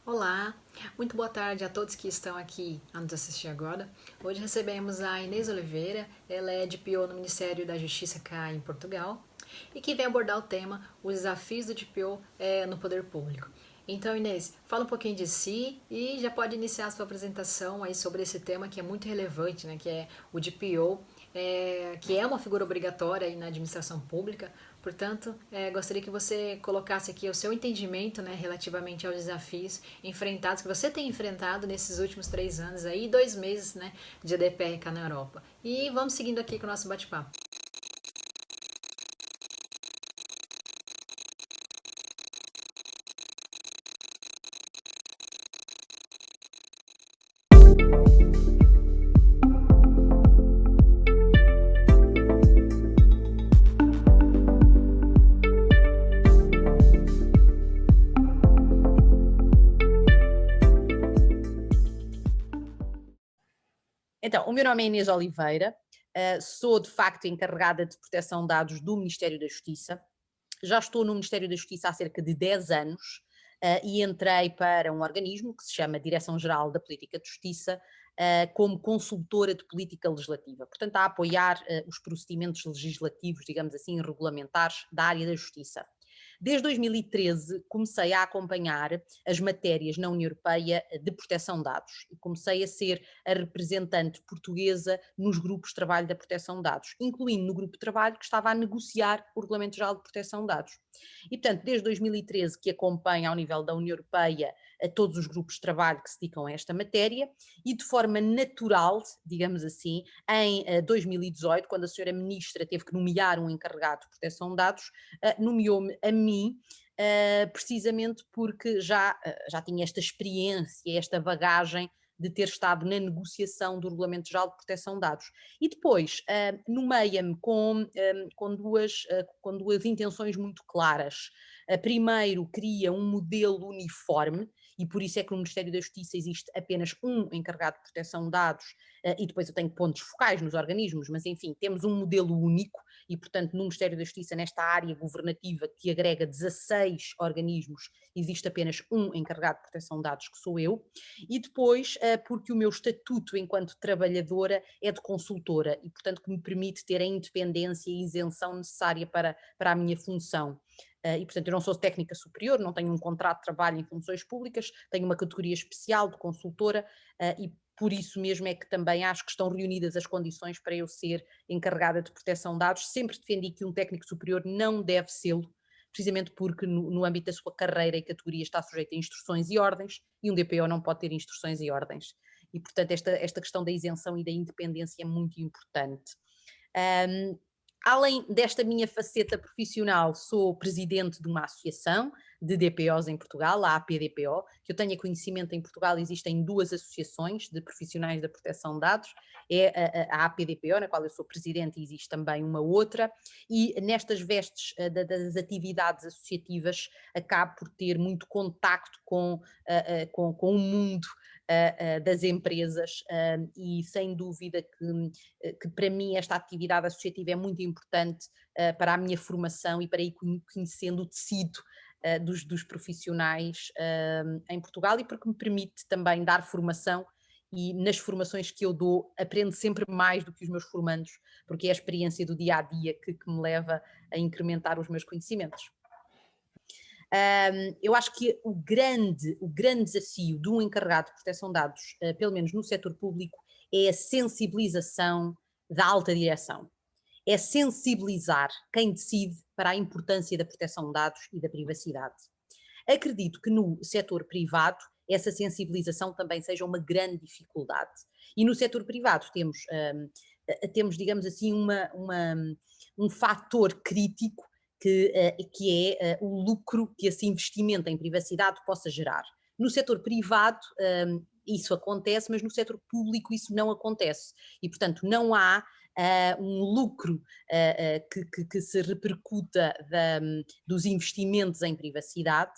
Olá, muito boa tarde a todos que estão aqui a nos assistir agora. Hoje recebemos a Inês Oliveira, ela é DPO no Ministério da Justiça cá em Portugal e que vem abordar o tema os desafios do DPO no poder público. Então, Inês, fala um pouquinho de si e já pode iniciar a sua apresentação aí sobre esse tema que é muito relevante, né, que é o DPO, que é uma figura obrigatória aí na administração pública. Portanto, gostaria que você colocasse aqui o seu entendimento, né, relativamente aos desafios enfrentados, que você tem enfrentado nesses últimos 3 anos aí, 2 meses, né, de EDPR cá na Europa. E vamos seguindo aqui com o nosso bate-papo. Então, o meu nome é Inês Oliveira, sou de facto encarregada de proteção de dados do Ministério da Justiça. Já estou no Ministério da Justiça há cerca de 10 anos e entrei para um organismo que se chama Direção-Geral da Política de Justiça como consultora de política legislativa, portanto a apoiar os procedimentos legislativos, digamos assim, regulamentares da área da justiça. Desde 2013 comecei a acompanhar as matérias na União Europeia de proteção de dados e comecei a ser a representante portuguesa nos grupos de trabalho da proteção de dados, incluindo no grupo de trabalho que estava a negociar o Regulamento Geral de Proteção de Dados. E, portanto, desde 2013 que acompanho ao nível da União Europeia a todos os grupos de trabalho que se dedicam a esta matéria e de forma natural, digamos assim, em 2018, quando a senhora Ministra teve que nomear um encarregado de proteção de dados, nomeou-me a mim, precisamente porque já tinha esta experiência, esta bagagem de ter estado na negociação do Regulamento Geral de Proteção de Dados. E depois nomeia-me com duas intenções muito claras. Primeiro, cria um modelo uniforme, e por isso é que no Ministério da Justiça existe apenas um encarregado de proteção de dados, e depois eu tenho pontos focais nos organismos, mas enfim, temos um modelo único, e portanto no Ministério da Justiça, nesta área governativa que agrega 16 organismos, existe apenas um encarregado de proteção de dados, que sou eu, e depois porque o meu estatuto enquanto trabalhadora é de consultora, e portanto que me permite ter a independência e isenção necessária para a minha função. E, portanto, eu não sou técnica superior, não tenho um contrato de trabalho em funções públicas, tenho uma categoria especial de consultora e por isso mesmo é que também acho que estão reunidas as condições para eu ser encarregada de proteção de dados. Sempre defendi que um técnico superior não deve sê-lo, precisamente porque no âmbito da sua carreira e categoria está sujeito a instruções e ordens, e um DPO não pode ter instruções e ordens. E, portanto, esta questão da isenção e da independência é muito importante. Além desta minha faceta profissional, sou presidente de uma associação de DPOs em Portugal, a APDPO, que eu tenha conhecimento em Portugal existem duas associações de profissionais da proteção de dados, é a APDPO, na qual eu sou presidente, e existe também uma outra, e nestas vestes das atividades associativas acabo por ter muito contacto com o mundo das empresas e sem dúvida que para mim esta atividade associativa é muito importante para a minha formação e para ir conhecendo o tecido dos profissionais em Portugal e porque me permite também dar formação e nas formações que eu dou aprendo sempre mais do que os meus formandos, porque é a experiência do dia a dia que me leva a incrementar os meus conhecimentos. Eu acho que o grande desafio de um encarregado de proteção de dados, pelo menos no setor público, é a sensibilização da alta direção. É sensibilizar quem decide para a importância da proteção de dados e da privacidade. Acredito que no setor privado essa sensibilização também seja uma grande dificuldade. E no setor privado temos digamos assim, um fator crítico que é o lucro que esse investimento em privacidade possa gerar. No setor privado isso acontece, mas no setor público isso não acontece. E, portanto, não há um lucro que se repercuta dos investimentos em privacidade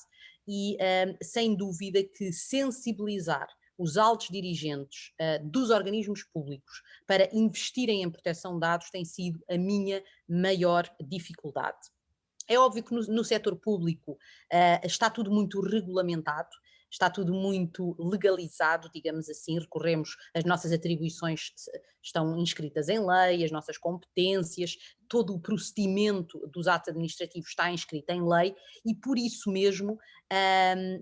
e, sem dúvida, que sensibilizar os altos dirigentes dos organismos públicos para investirem em proteção de dados tem sido a minha maior dificuldade. É óbvio que no setor público está tudo muito regulamentado, está tudo muito legalizado, digamos assim, recorremos, as nossas atribuições estão inscritas em lei, as nossas competências, todo o procedimento dos atos administrativos está inscrito em lei e por isso mesmo,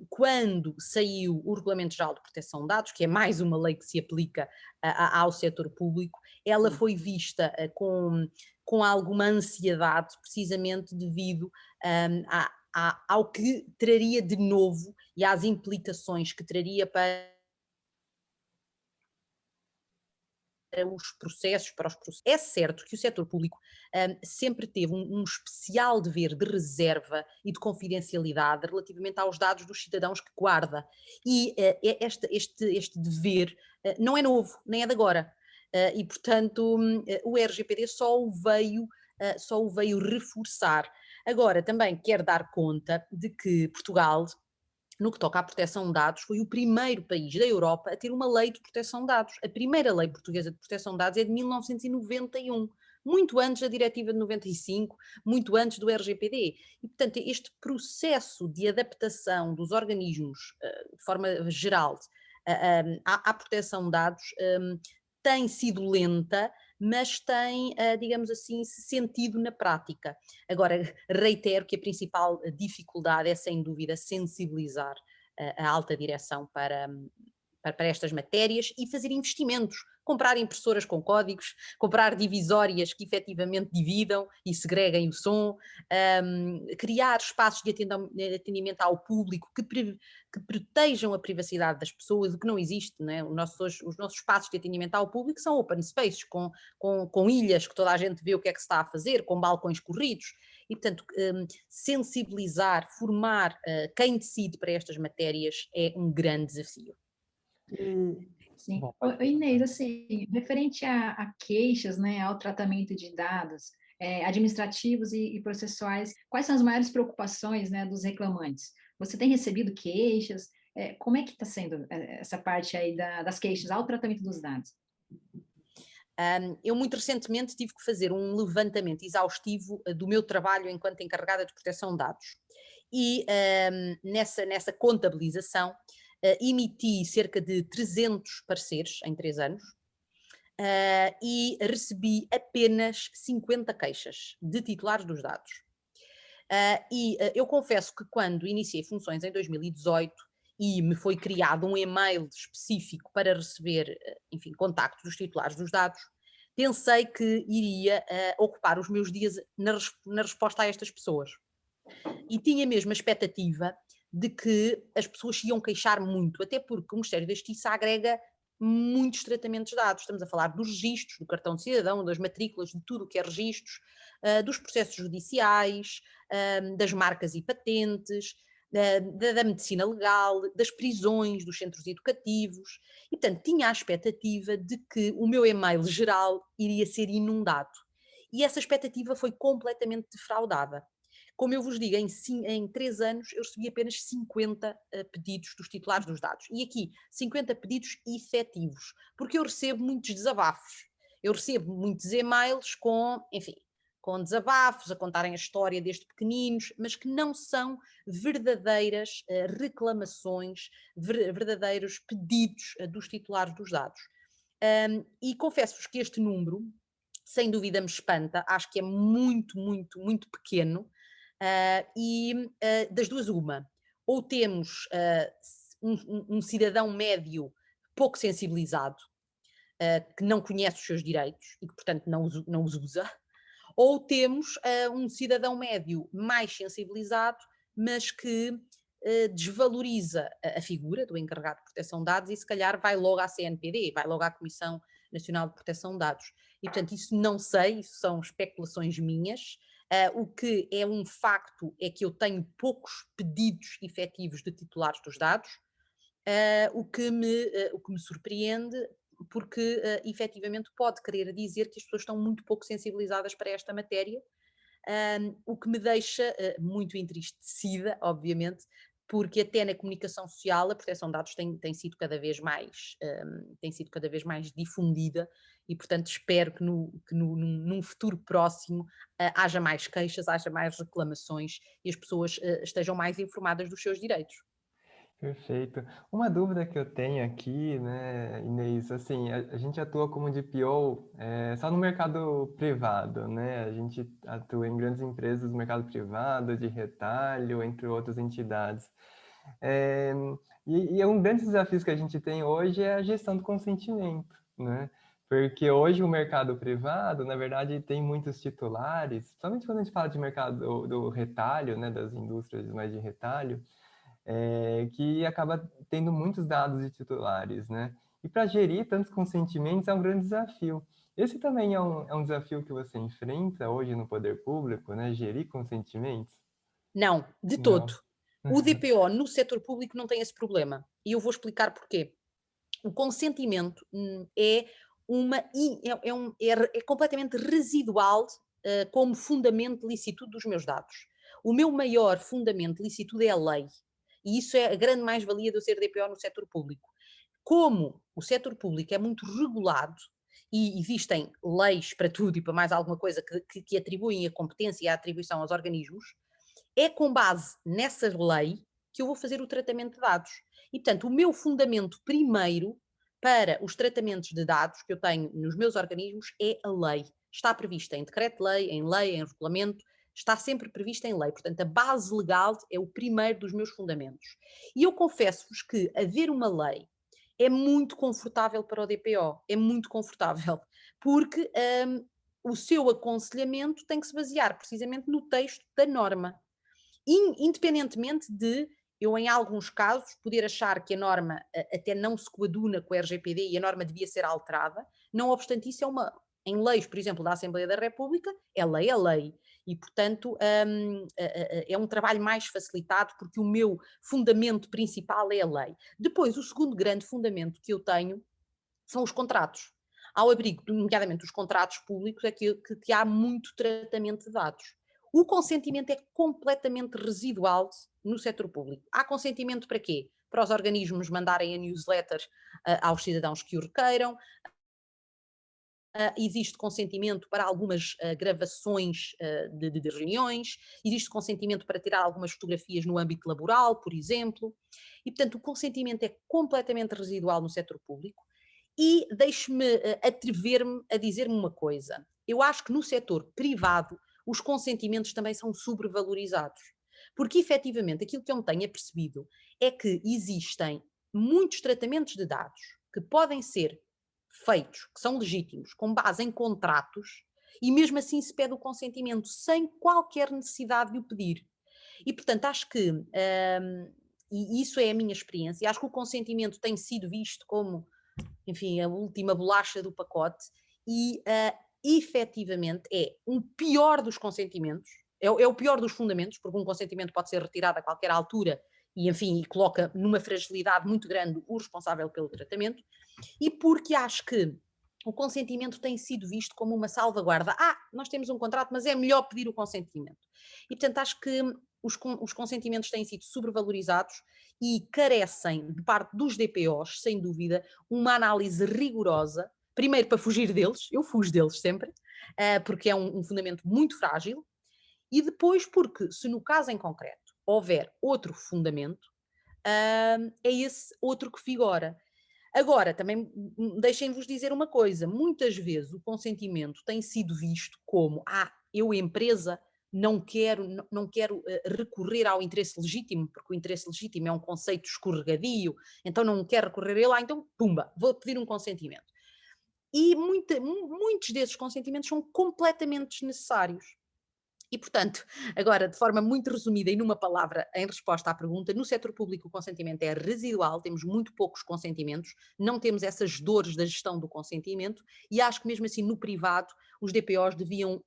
quando saiu o Regulamento Geral de Proteção de Dados, que é mais uma lei que se aplica ao setor público, ela foi vista com alguma ansiedade, precisamente devido ao que traria de novo e às implicações que traria para os processos, para os processos. É certo que o setor público sempre teve um especial dever de reserva e de confidencialidade relativamente aos dados dos cidadãos que guarda. E este dever não é novo, nem é de agora. E, portanto, o RGPD só o veio reforçar. Agora, também quero dar conta de que Portugal, no que toca à proteção de dados, foi o primeiro país da Europa a ter uma lei de proteção de dados. A primeira lei portuguesa de proteção de dados é de 1991, muito antes da Diretiva de 95, muito antes do RGPD. E, portanto, este processo de adaptação dos organismos, de forma geral, à proteção de dados, tem sido lenta, mas tem, digamos assim, se sentido na prática. Agora, reitero que a principal dificuldade é, sem dúvida, sensibilizar a alta direção para estas matérias e fazer investimentos, comprar impressoras com códigos, comprar divisórias que efetivamente dividam e segreguem o som, criar espaços de atendimento ao público que protejam a privacidade das pessoas, o que não existe, não é? Os nossos espaços de atendimento ao público são open spaces, com ilhas que toda a gente vê o que é que se está a fazer, com balcões corridos, e portanto sensibilizar, formar quem decide para estas matérias é um grande desafio. Sim. Bom, Inês, assim, referente a queixas, né, ao tratamento de dados administrativos e processuais, quais são as maiores preocupações, né, dos reclamantes? Você tem recebido queixas? Como é que está sendo essa parte aí das queixas ao tratamento dos dados? Eu muito recentemente tive que fazer um levantamento exaustivo do meu trabalho enquanto encarregada de proteção de dados. E nessa contabilização emiti cerca de 300 pareceres em 3 anos e recebi apenas 50 queixas de titulares dos dados. Eu confesso que quando iniciei funções em 2018 e me foi criado um e-mail específico para receber, enfim, contactos dos titulares dos dados, pensei que iria ocupar os meus dias na resposta a estas pessoas. E tinha mesmo a expectativa de que as pessoas se iam queixar muito, até porque o Ministério da Justiça agrega muitos tratamentos de dados. Estamos a falar dos registros, do cartão de cidadão, das matrículas, de tudo o que é registros, dos processos judiciais, das marcas e patentes, da medicina legal, das prisões, dos centros educativos. E, portanto, tinha a expectativa de que o meu e-mail geral iria ser inundado. E essa expectativa foi completamente defraudada. Como eu vos digo, em 3 anos eu recebi apenas 50 pedidos dos titulares dos dados. E aqui, 50 pedidos efetivos, porque eu recebo muitos desabafos. Eu recebo muitos e-mails com desabafos, a contarem a história desde pequeninos, mas que não são verdadeiras reclamações, verdadeiros pedidos dos titulares dos dados. E confesso-vos que este número, sem dúvida, me espanta, acho que é muito, muito, muito pequeno. Das duas uma, ou temos um cidadão médio pouco sensibilizado, que não conhece os seus direitos e que portanto não os usa, ou temos um cidadão médio mais sensibilizado, mas que desvaloriza a figura do encarregado de proteção de dados e se calhar vai logo à CNPD, vai logo à Comissão Nacional de Proteção de Dados. E portanto isso não sei, isso são especulações minhas. O que é um facto é que eu tenho poucos pedidos efetivos de titulares dos dados, o que me surpreende, porque efetivamente pode querer dizer que as pessoas estão muito pouco sensibilizadas para esta matéria, o que me deixa muito entristecida, obviamente, porque até na comunicação social a proteção de dados tem sido cada vez mais difundida e, portanto, espero que num futuro próximo haja mais queixas, haja mais reclamações e as pessoas estejam mais informadas dos seus direitos. Perfeito. Uma dúvida que eu tenho aqui, né, Inês, assim, a gente atua como DPO só no mercado privado, né? A gente atua em grandes empresas do mercado privado, de retalho, entre outras entidades. É, e um grande desafio que a gente tem hoje é a gestão do consentimento, né? Porque hoje o mercado privado, na verdade, tem muitos titulares, principalmente quando a gente fala de mercado do retalho, né, das indústrias mais de retalho, que acaba tendo muitos dados de titulares, né? E para gerir tantos consentimentos é um grande desafio. Esse também é um desafio que você enfrenta hoje no poder público, né? Gerir consentimentos? Não, de todo. Não. O DPO no setor público não tem esse problema. E eu vou explicar porquê. O consentimento é completamente residual como fundamento de licitude dos meus dados. O meu maior fundamento de licitude é a lei. E isso é a grande mais-valia de eu ser DPO no setor público. Como o setor público é muito regulado e existem leis para tudo e para mais alguma coisa que atribuem a competência e a atribuição aos organismos, é com base nessa lei que eu vou fazer o tratamento de dados. E, portanto, o meu fundamento primeiro para os tratamentos de dados que eu tenho nos meus organismos é a lei. Está prevista em decreto-lei, em regulamento, está sempre prevista em lei. Portanto, a base legal é o primeiro dos meus fundamentos. E eu confesso-vos que haver uma lei é muito confortável para o DPO, é muito confortável, porque o seu aconselhamento tem que se basear precisamente no texto da norma. Independentemente de eu, em alguns casos, poder achar que a norma até não se coaduna com o RGPD e a norma devia ser alterada, não obstante isso, em leis, por exemplo, da Assembleia da República, é lei a lei. E, portanto, é um trabalho mais facilitado porque o meu fundamento principal é a lei. Depois, o segundo grande fundamento que eu tenho são os contratos. Ao abrigo, nomeadamente os contratos públicos, é que há muito tratamento de dados. O consentimento é completamente residual no setor público. Há consentimento para quê? Para os organismos mandarem a newsletter aos cidadãos que o requeiram. Existe consentimento para algumas gravações de reuniões, existe consentimento para tirar algumas fotografias no âmbito laboral, por exemplo. E, portanto, o consentimento é completamente residual no setor público. E deixe-me atrever-me a dizer-me uma coisa. Eu acho que no setor privado os consentimentos também são sobrevalorizados. Porque, efetivamente, aquilo que eu me tenho apercebido é que existem muitos tratamentos de dados que podem ser feitos, que são legítimos, com base em contratos, e mesmo assim se pede o consentimento, sem qualquer necessidade de o pedir. E, portanto, acho que, e isso é a minha experiência, acho que o consentimento tem sido visto como, enfim, a última bolacha do pacote e efetivamente é um pior dos consentimentos, é o pior dos fundamentos, porque um consentimento pode ser retirado a qualquer altura e, enfim, coloca numa fragilidade muito grande o responsável pelo tratamento, e porque acho que o consentimento tem sido visto como uma salvaguarda. Nós temos um contrato, mas é melhor pedir o consentimento. E, portanto, acho que os consentimentos têm sido sobrevalorizados e carecem, de parte dos DPOs, sem dúvida, uma análise rigorosa, primeiro para fugir deles, eu fujo deles sempre, porque é um fundamento muito frágil, e depois porque, se no caso em concreto houver outro fundamento, é esse outro que vigora. Agora, também deixem-vos dizer uma coisa: muitas vezes o consentimento tem sido visto como eu, empresa, não quero recorrer ao interesse legítimo, porque o interesse legítimo é um conceito escorregadio, então não quero recorrer a ele, então, pumba, vou pedir um consentimento. E muitos desses consentimentos são completamente desnecessários. E, portanto, agora, de forma muito resumida e numa palavra, em resposta à pergunta, no setor público o consentimento é residual, temos muito poucos consentimentos, não temos essas dores da gestão do consentimento e acho que mesmo assim no privado os DPOs deviam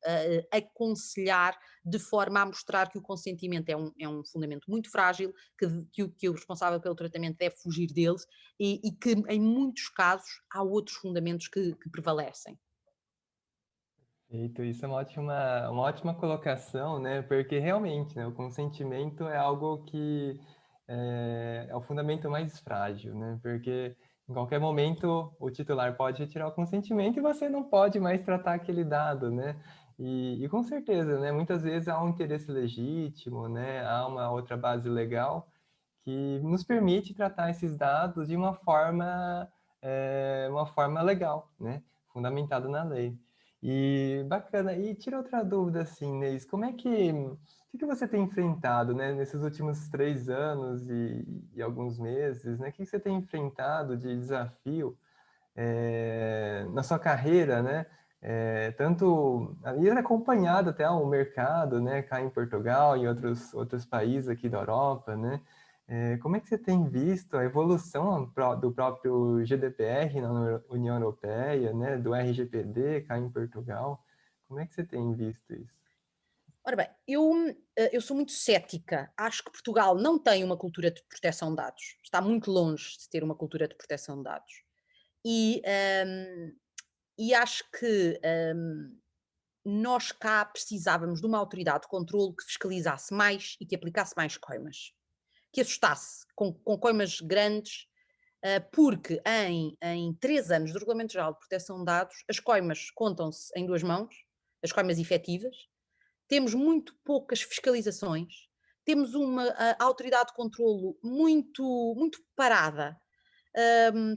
aconselhar de forma a mostrar que o consentimento é um fundamento muito frágil, que o responsável pelo tratamento deve fugir deles e que em muitos casos há outros fundamentos que prevalecem. Eito, isso é uma ótima colocação, né? Porque realmente, né, o consentimento é algo que é o fundamento mais frágil, né? Porque em qualquer momento o titular pode retirar o consentimento e você não pode mais tratar aquele dado, né? E com certeza, né? Muitas vezes há um interesse legítimo, né? Há uma outra base legal que nos permite tratar esses dados de uma forma legal, né? Fundamentada na lei. E bacana. E tira outra dúvida, assim, Inês, o que você tem enfrentado, né, nesses últimos 3 anos e alguns meses, né? O que você tem enfrentado de desafio na sua carreira, né? Tanto e acompanhado até o mercado, né, cá em Portugal e outros países aqui da Europa, né? Como é que você tem visto a evolução do próprio GDPR na União Europeia, né, do RGPD cá em Portugal? Como é que você tem visto isso? Ora bem, eu sou muito cética. Acho que Portugal não tem uma cultura de proteção de dados. Está muito longe de ter uma cultura de proteção de dados. E, hum, e acho que nós cá precisávamos de uma autoridade de controle que fiscalizasse mais e que aplicasse mais coimas. Que assustasse com coimas grandes, porque em 3 anos do Regulamento Geral de Proteção de Dados, as coimas contam-se em 2 mãos, as coimas efetivas, temos muito poucas fiscalizações, temos uma autoridade de controlo muito parada.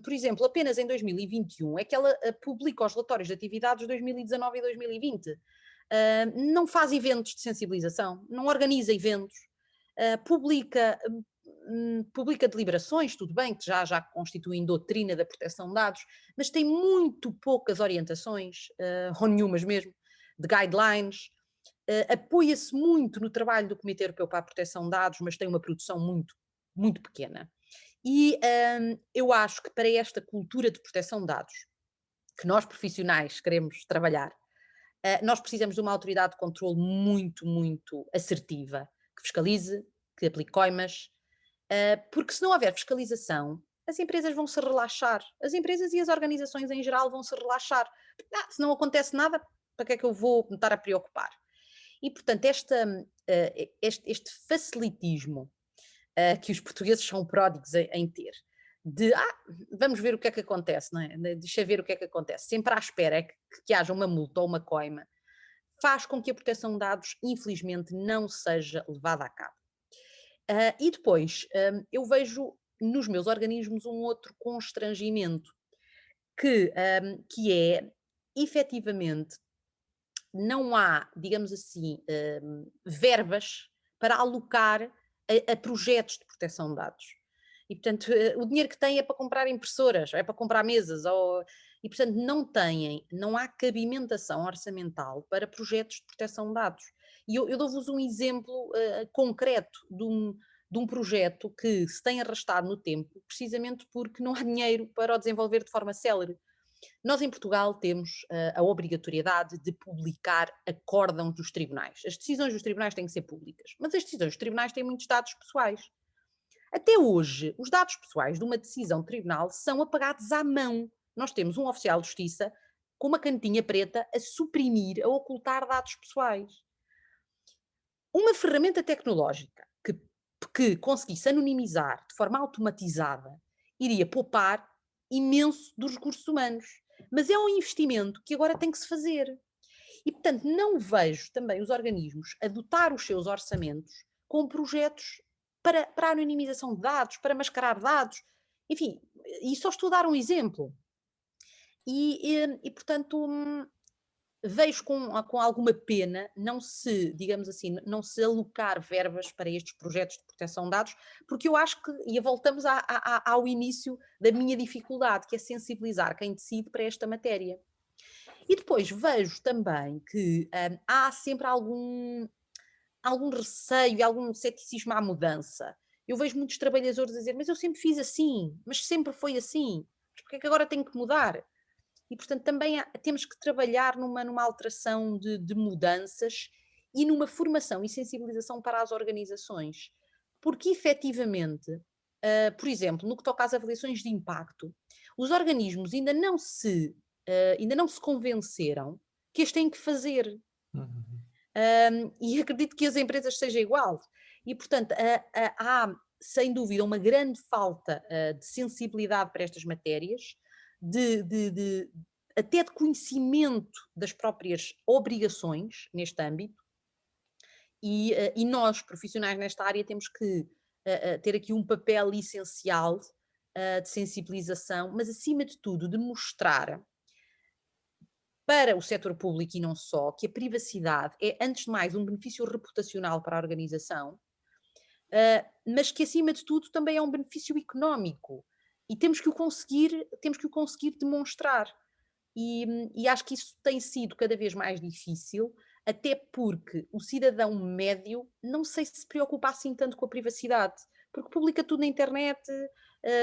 Por exemplo, apenas em 2021 é que ela publica os relatórios de atividades de 2019 e 2020. Não faz eventos de sensibilização, não organiza eventos, publica deliberações, tudo bem, que já constituem doutrina da proteção de dados, mas tem muito poucas orientações, ou nenhumas mesmo, de guidelines. Apoia-se muito no trabalho do Comitê Europeu para a Proteção de Dados, mas tem uma produção muito pequena. E eu acho que para esta cultura de proteção de dados, que nós profissionais queremos trabalhar, nós precisamos de uma autoridade de controle muito assertiva, que fiscalize, que aplique coimas, porque se não houver fiscalização, as empresas vão se relaxar. As empresas e as organizações em geral vão se relaxar. Se não acontece nada, para que é que eu vou me estar a preocupar? E, portanto, este facilitismo que os portugueses são pródigos em ter, vamos ver o que é que acontece, não é? Deixa ver o que é que acontece. Sempre à espera que haja uma multa ou uma coima, faz com que a proteção de dados, infelizmente, não seja levada a cabo. E depois, eu vejo nos meus organismos um outro constrangimento, que é, efetivamente, não há, digamos assim, verbas para alocar a projetos de proteção de dados. E, portanto, o dinheiro que têm é para comprar impressoras, é para comprar mesas, e, portanto, não há cabimentação orçamental para projetos de proteção de dados. E eu dou-vos um exemplo concreto de um projeto que se tem arrastado no tempo, precisamente porque não há dinheiro para o desenvolver de forma célere. Nós em Portugal temos a obrigatoriedade de publicar acórdãos dos tribunais. As decisões dos tribunais têm que ser públicas, mas as decisões dos tribunais têm muitos dados pessoais. Até hoje, os dados pessoais de uma decisão de tribunal são apagados à mão. Nós temos um oficial de justiça com uma canetinha preta a suprimir, a ocultar dados pessoais. Uma ferramenta tecnológica que conseguisse anonimizar de forma automatizada iria poupar imenso dos recursos humanos. Mas é um investimento que agora tem que se fazer. E, portanto, não vejo também os organismos adotar os seus orçamentos com projetos para a anonimização de dados, para mascarar dados. Enfim, e só estou a dar um exemplo. E portanto, vejo com alguma pena digamos assim, não se alocar verbas para estes projetos de proteção de dados, porque eu acho que, e voltamos ao início da minha dificuldade, que é sensibilizar quem decide para esta matéria. E depois vejo também que há sempre algum receio e algum ceticismo à mudança. Eu vejo muitos trabalhadores a dizer, mas eu sempre fiz assim, mas sempre foi assim, mas porque é que agora tenho que mudar? E, portanto, também temos que trabalhar numa alteração de mudanças e numa formação e sensibilização para as organizações. Porque, efetivamente, por exemplo, no que toca às avaliações de impacto, os organismos ainda não se convenceram que as têm que fazer. E acredito que as empresas seja igual. E, portanto, há, sem dúvida, uma grande falta de sensibilidade para estas matérias, até de conhecimento das próprias obrigações neste âmbito, e nós, profissionais nesta área, temos que ter aqui um papel essencial de sensibilização, mas acima de tudo de mostrar para o setor público e não só, que a privacidade é, antes de mais, um benefício reputacional para a organização, mas que, acima de tudo, também é um benefício económico. E temos que o conseguir demonstrar. E acho que isso tem sido cada vez mais difícil, até porque o cidadão médio não sei se preocupa assim tanto com a privacidade, porque publica tudo na internet,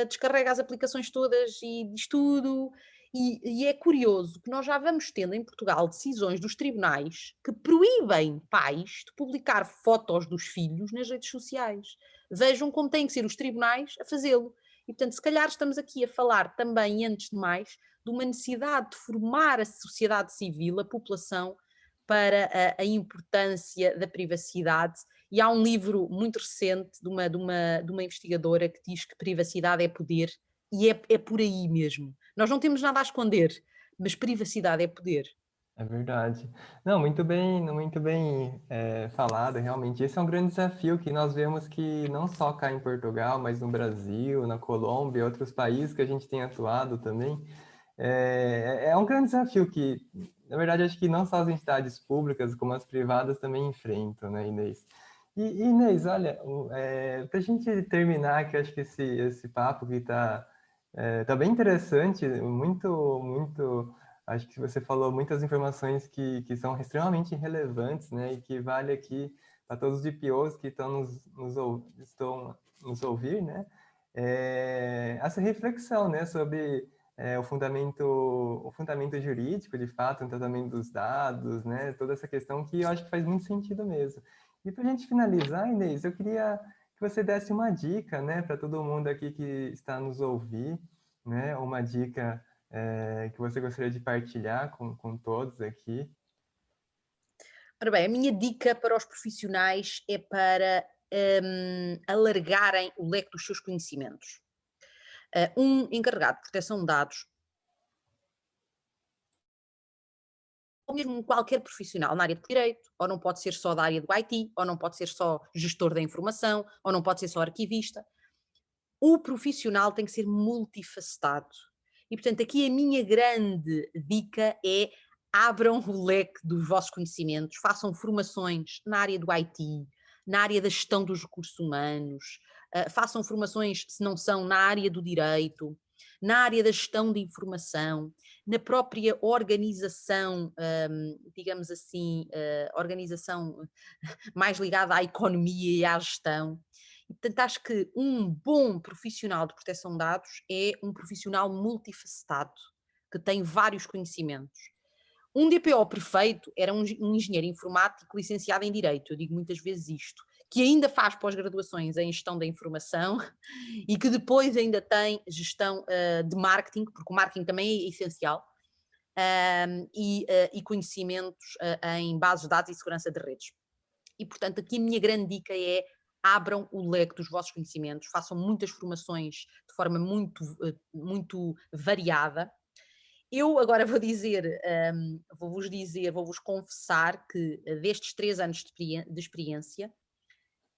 descarrega as aplicações todas e diz tudo. E é curioso que nós já vamos tendo em Portugal decisões dos tribunais que proíbem pais de publicar fotos dos filhos nas redes sociais. Vejam como têm que ser os tribunais a fazê-lo. E, portanto, se calhar estamos aqui a falar também, antes de mais, de uma necessidade de formar a sociedade civil, a população, para a importância da privacidade. E há um livro muito recente de uma investigadora que diz que privacidade é poder, e é por aí mesmo. Nós não temos nada a esconder, mas privacidade é poder. É verdade. Não, muito bem falado, realmente. Esse é um grande desafio que nós vemos que não só cá em Portugal, mas no Brasil, na Colômbia, outros países que a gente tem atuado também. É um grande desafio que, na verdade, acho que não só as entidades públicas, como as privadas também enfrentam, né, Inês? E Inês, olha, para a gente terminar, que acho que esse papo que tá bem interessante, muito. Acho que você falou muitas informações que são extremamente relevantes, né? E que vale aqui para todos os DPOs que estão nos ouvir, né? Essa reflexão, né? Sobre o fundamento jurídico, de fato, o tratamento dos dados, né? Toda essa questão que eu acho que faz muito sentido mesmo. E para a gente finalizar, Inês, eu queria que você desse uma dica, né? Para todo mundo aqui que está nos ouvir, né? Uma dica que você gostaria de partilhar com todos aqui? Ora bem, a minha dica para os profissionais é para alargarem o leque dos seus conhecimentos. Um encarregado de proteção de dados, ou mesmo qualquer profissional na área de direito, ou não pode ser só da área do IT, ou não pode ser só gestor da informação, ou não pode ser só arquivista. O profissional tem que ser multifacetado. E, portanto, aqui a minha grande dica é: abram o leque dos vossos conhecimentos, façam formações na área do IT, na área da gestão dos recursos humanos, façam formações, se não são, na área do direito, na área da gestão de informação, na própria organização, digamos assim, organização mais ligada à economia e à gestão. E, portanto, acho que um bom profissional de proteção de dados é um profissional multifacetado, que tem vários conhecimentos. Um DPO perfeito era um engenheiro informático licenciado em Direito, eu digo muitas vezes isto, que ainda faz pós-graduações em gestão da informação e que depois ainda tem gestão de marketing, porque o marketing também é essencial, e conhecimentos em bases de dados e segurança de redes. E, portanto, aqui a minha grande dica é: abram o leque dos vossos conhecimentos, façam muitas formações de forma muito variada. Eu agora vou-vos confessar que destes 3 anos de experiência,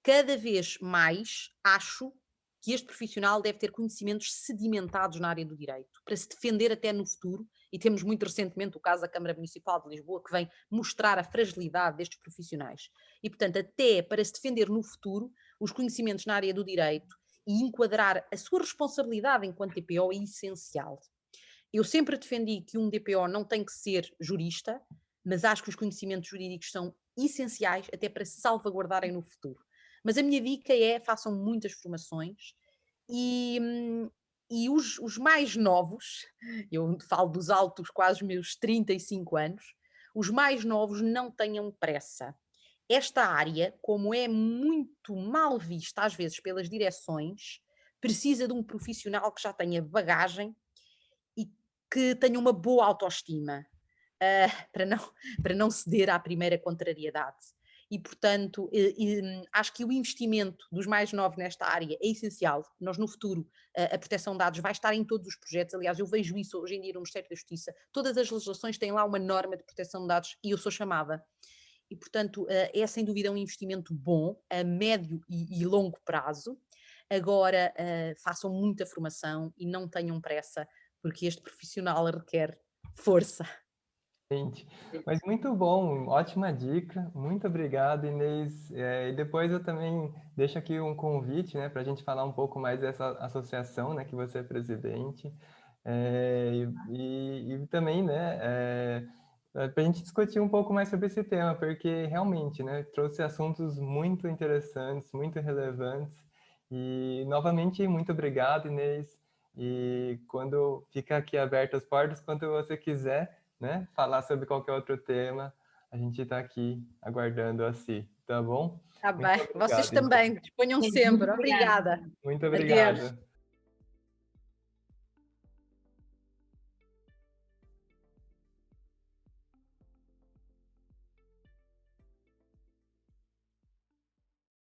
cada vez mais acho que este profissional deve ter conhecimentos sedimentados na área do direito, para se defender até no futuro, e temos muito recentemente o caso da Câmara Municipal de Lisboa, que vem mostrar a fragilidade destes profissionais. E, portanto, até para se defender no futuro, os conhecimentos na área do direito e enquadrar a sua responsabilidade enquanto DPO é essencial. Eu sempre defendi que um DPO não tem que ser jurista, mas acho que os conhecimentos jurídicos são essenciais até para se salvaguardarem no futuro. Mas a minha dica é: façam muitas formações e os mais novos, eu falo dos altos, quase os meus 35 anos, os mais novos não tenham pressa. Esta área, como é muito mal vista às vezes pelas direções, precisa de um profissional que já tenha bagagem e que tenha uma boa autoestima, para não ceder à primeira contrariedade. E, portanto, acho que o investimento dos mais novos nesta área é essencial. Nós, no futuro, a proteção de dados vai estar em todos os projetos. Aliás, eu vejo isso hoje em dia no Ministério da Justiça. Todas as legislações têm lá uma norma de proteção de dados e eu sou chamada. E, portanto, é sem dúvida um investimento bom a médio e longo prazo. agora façam muita formação e não tenham pressa, porque este profissional requer força. Gente, mas muito bom, ótima dica, muito obrigado, Inês. E depois eu também deixo aqui um convite, né, para a gente falar um pouco mais dessa associação, né, que você é presidente, e também, né, para a gente discutir um pouco mais sobre esse tema, porque realmente, né, trouxe assuntos muito interessantes, muito relevantes. E novamente, muito obrigado, Inês. E quando fica aqui aberto as portas, quando você quiser, né, falar sobre qualquer outro tema, a gente está aqui aguardando assim, tá bom? Está Muito bem, vocês obrigado, Inês. também, disponham Gente, muito sempre. obrigada. Obrigada. Muito Adeus. obrigado.